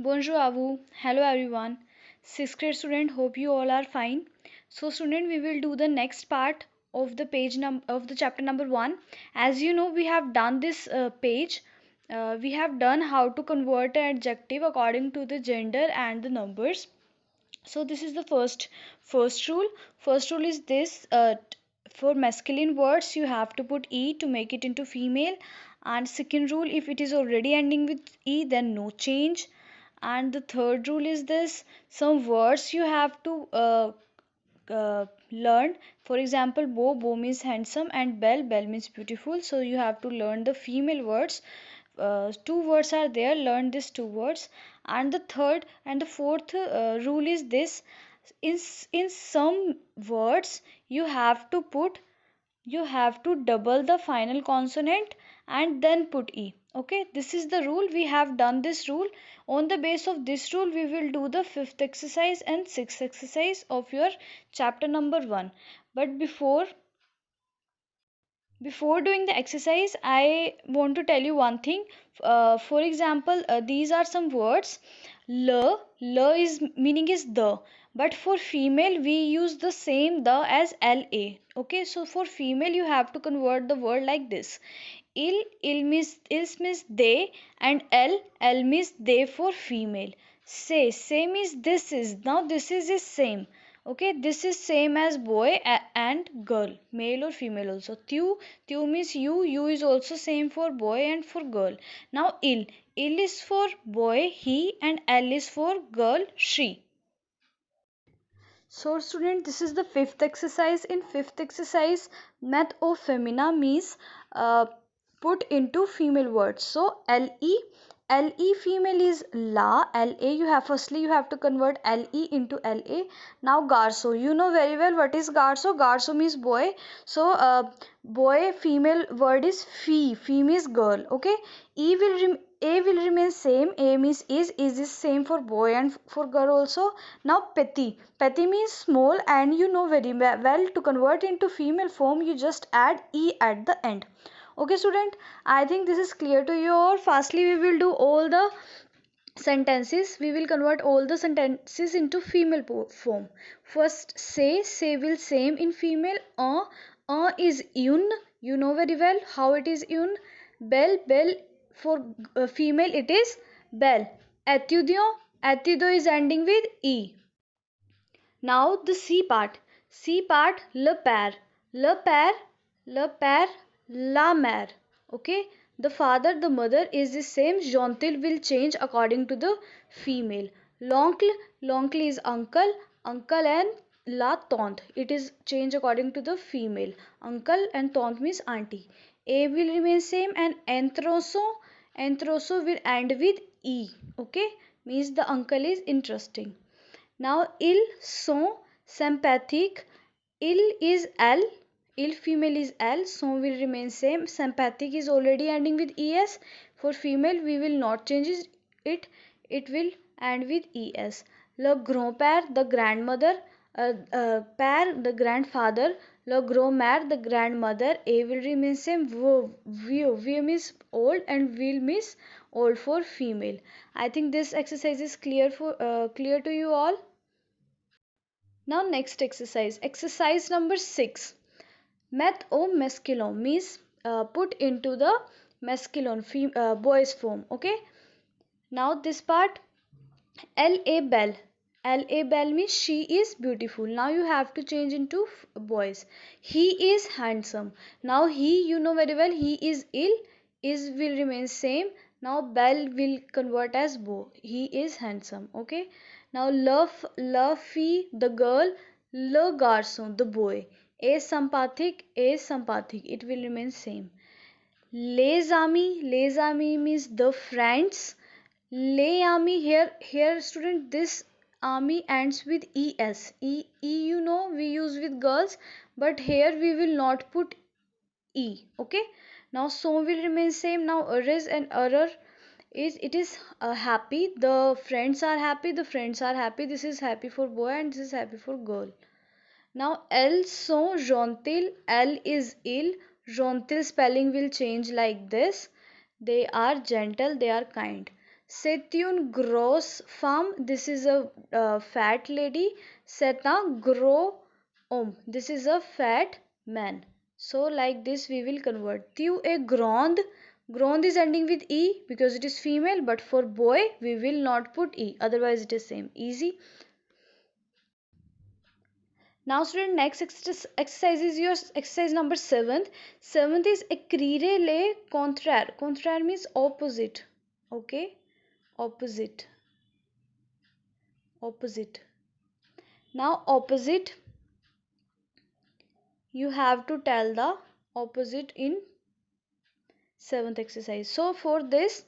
Bonjour Avu. Hello everyone. Sixth grade student, hope you all are fine. So student, we will do the next part of the of the chapter number 1. As you know, we have done this page. We have done how to convert an adjective according to the gender and the numbers. So this is the first rule. First rule is this: for masculine words, you have to put e to make it into female. And second rule, if it is already ending with e, then no change. And the third rule is this: some words you have to learn. For example, bo means handsome, and bell means beautiful. So you have to learn the female words. Two words are there, learn these two words. And the third and the fourth rule is this: in in some words you have to double the final consonant and then put e. Okay, this is the rule. We have done this rule. On the base of this rule, we will do the fifth exercise and sixth exercise of your chapter number 1. But before doing the exercise, I want to tell you one thing. For example, these are some words. L is meaning is the, but for female we use the same the as la. Okay, so for female you have to convert the word like this: il means they, and l means they for female. Say means this is. Now this is same. Okay, this is same as boy and girl, male or female also. Tu means you is also same for boy and for girl. Now il is for boy he, and l is for girl she. So student, this is the fifth exercise. In fifth exercise, math of femina means uh, put into female words. So le female is la you have, firstly you have to convert le into la. Now garso, you know very well what is garso means boy. So boy female word is fee means girl. Okay, a will remain same. A means is same for boy and for girl also. Now petty means small, and you know very well to convert into female form you just add e at the end. Okay student, I think this is clear to you. Or fastly we will do all the sentences. We will convert all the sentences into female form. First, say will same in female. Is yun, you know very well how it is yun. Bell for female it is bell. Etudio is ending with e. Now the C part, le père, le père, la mère. Okay, the father, the mother is the same. Jontil will change according to the female. L'oncle is uncle, and la tante, it is change according to the female. Uncle and tante means auntie. A will remain same, and anthroso will end with e. Okay, means the uncle is interesting. Now ils sont sympathiques. Il is L. Il female is L. Sont will remain same. Sympathic is already ending with es. For female we will not change it. It will end with es. Le grand-père, the grandmother. Père, the grandfather. Le grand-mère, the grandmother. A will remain same. Vieux means old, and will means old for female. I think this exercise is clear to you all. Now next exercise number 6. Math o masculine means put into the masculine boys form. Okay. Now this part, la bell means she is beautiful. Now you have to change into boys. He is handsome. Now he, you know very well, he is ill. Is will remain same. Now bell will convert as bow. He is handsome. Okay. Now love fee, the girl. Le garçon, the boy. A sympathic, it will remain same. Les amis means the friends. Les amis, here student, this army ends with es. You know we use with girls, but here we will not put e. Okay. Now so will remain same. Now is and error is, it is happy. The friends are happy. This is happy for boy, and this is happy for girl. Now elles sont gentils. L is ill. Gentil spelling will change like this: they are gentle, they are kind. C'est une grosse femme. This is a fat lady. C'est un gros homme. This is a fat man. So like this we will convert. Tu es grande. Grande is ending with E because it is female, but for boy we will not put E. Otherwise it is same. Easy. Now student, next exercise is your exercise number 7th. 7th is écrire le contraire. Contraire means opposite. Okay, opposite. Opposite. Now opposite, you have to tell the opposite in 7th exercise. So for this,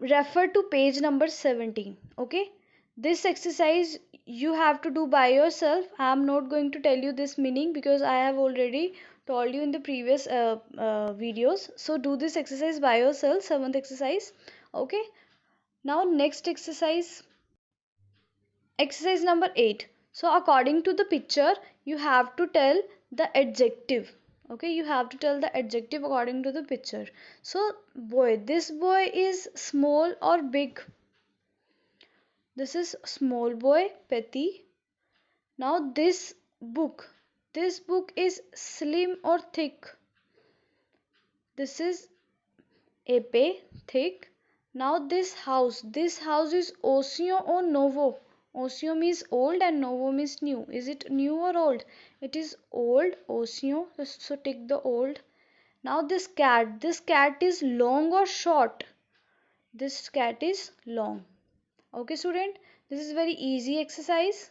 refer to page number 17. Okay, this exercise you have to do by yourself. I am not going to tell you this meaning because I have already told you in the previous videos. So do this exercise by yourself, 7th exercise. Okay, now next exercise. Exercise number 8. So according to the picture, you have to tell the adjective. Okay, you have to tell the adjective according to the picture. So boy, this boy is small or big? This is small boy, petit. Now this book is slim or thick? This is épais, thick. Now this house is ancien or nouveau? Ancien means old and nouveau means new. Is it new or old? It is old, ancien. So take the old. Now this cat is long or short? This cat is long. Okay student, this is very easy exercise.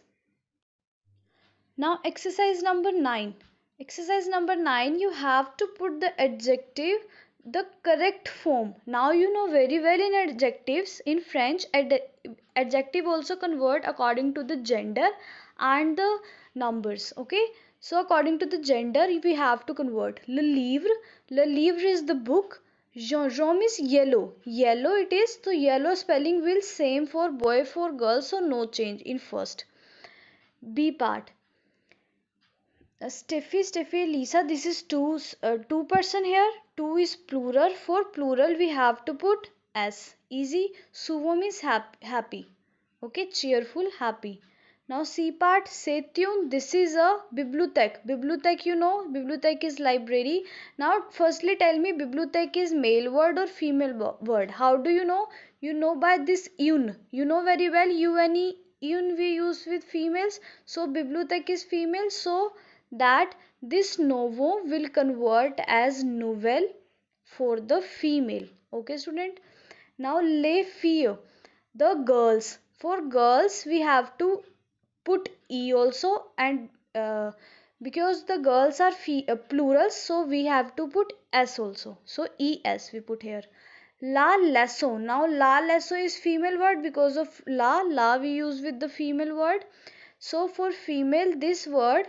Now exercise number 9. Exercise number 9, you have to put the adjective the correct form. Now you know very well in adjectives in French, adjective also convert according to the gender and the numbers. Okay, so according to the gender we have to convert. Le livre is the book. Jaune is yellow. Yellow it is, so yellow spelling will same for boy for girl, so no change in first. B part. Steffi, Lisa, this is two person here. Two is plural. For plural, we have to put S. Easy. Suvo means happy. Okay, cheerful, happy. Now C part, Setune, this is a bibliothèque. Bibliothèque, you know, bibliothèque is library. Now, firstly tell me, bibliothèque is male word or female word? How do you know? You know by this un. You know very well, une, un we use with females. So, bibliothèque is female. So, that this novo will convert as nouvelle for the female. Okay student, now les filles, the girls. For girls we have to put e also, and because the girls are plurals, so we have to put s also, so es we put here. La leçon, now la leçon is female word because of la we use with the female word. So for female this word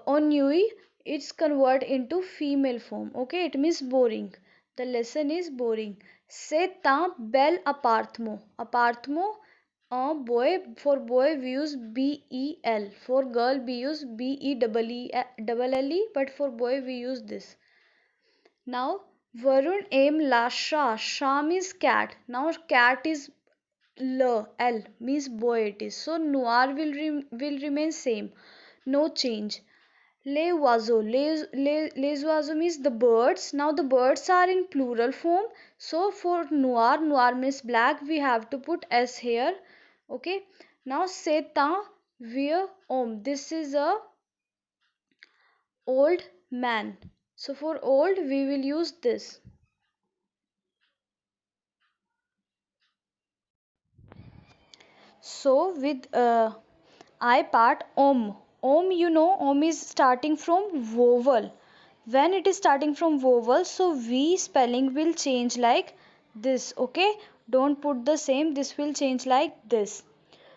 ennui, it's convert into female form. Okay, it means boring. The lesson is boring. C'est un bel appartement. Appartement, boy, for boy we use bel, for girl we use belle, but for boy we use this. Now Varun aim la sham is cat. Now cat is l means boy it is, so noir will remain same, no change. Les oiseaux. Les oiseaux means the birds. Now the birds are in plural form. So for noir means black, we have to put s here. Okay. Now c'est un vieux homme. This is a old man. So for old we will use this. So with I part om. Om, you know, om is starting from vowel. When it is starting from vowel, so V spelling will change like this. Okay, don't put the same. This will change like this.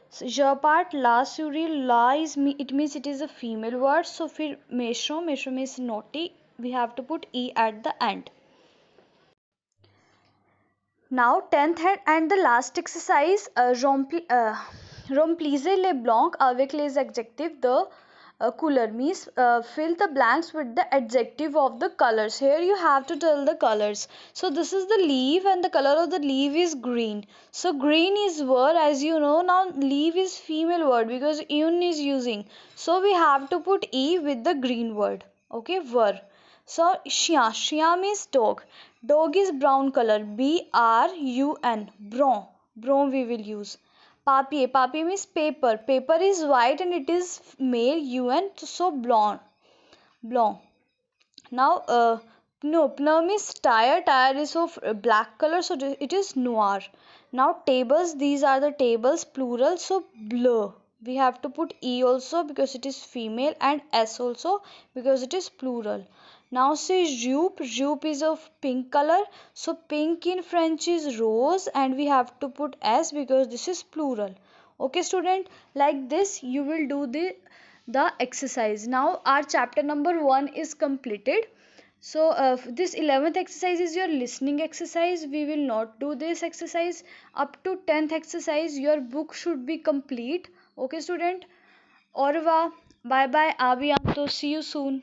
So je part la souris, la is it means it is a female word. So for méchant means naughty. We have to put e at the end. Now 10th and the last exercise, remplissez les blancs avec les adjectives. The cooler means fill the blanks with the adjective of the colors. Here you have to tell the colors. So this is the leaf and the color of the leaf is green. So green is word, as you know. Now leaf is female word because un is using. So we have to put e with the green word. Okay, were. So Shya means dog. Dog is brown color. Brun. Brown. Brown we will use. Papier means paper. Paper is white and it is male un, so blonde. Blonde. Now no, plum is tire. Tire is of black color, so it is noir. Now tables, these are the tables plural, so bleu. We have to put e also because it is female and s also because it is plural. Now say jupe. Jupe is of pink color, so pink in French is rose and we have to put s because this is plural. Okay student, like this you will do the exercise. Now our chapter number 1 is completed. So this 11th exercise is your listening exercise. We will not do this exercise up to 10th exercise. Your book should be complete. Okay student, au revoir, bye bye, abiyanto, see you soon.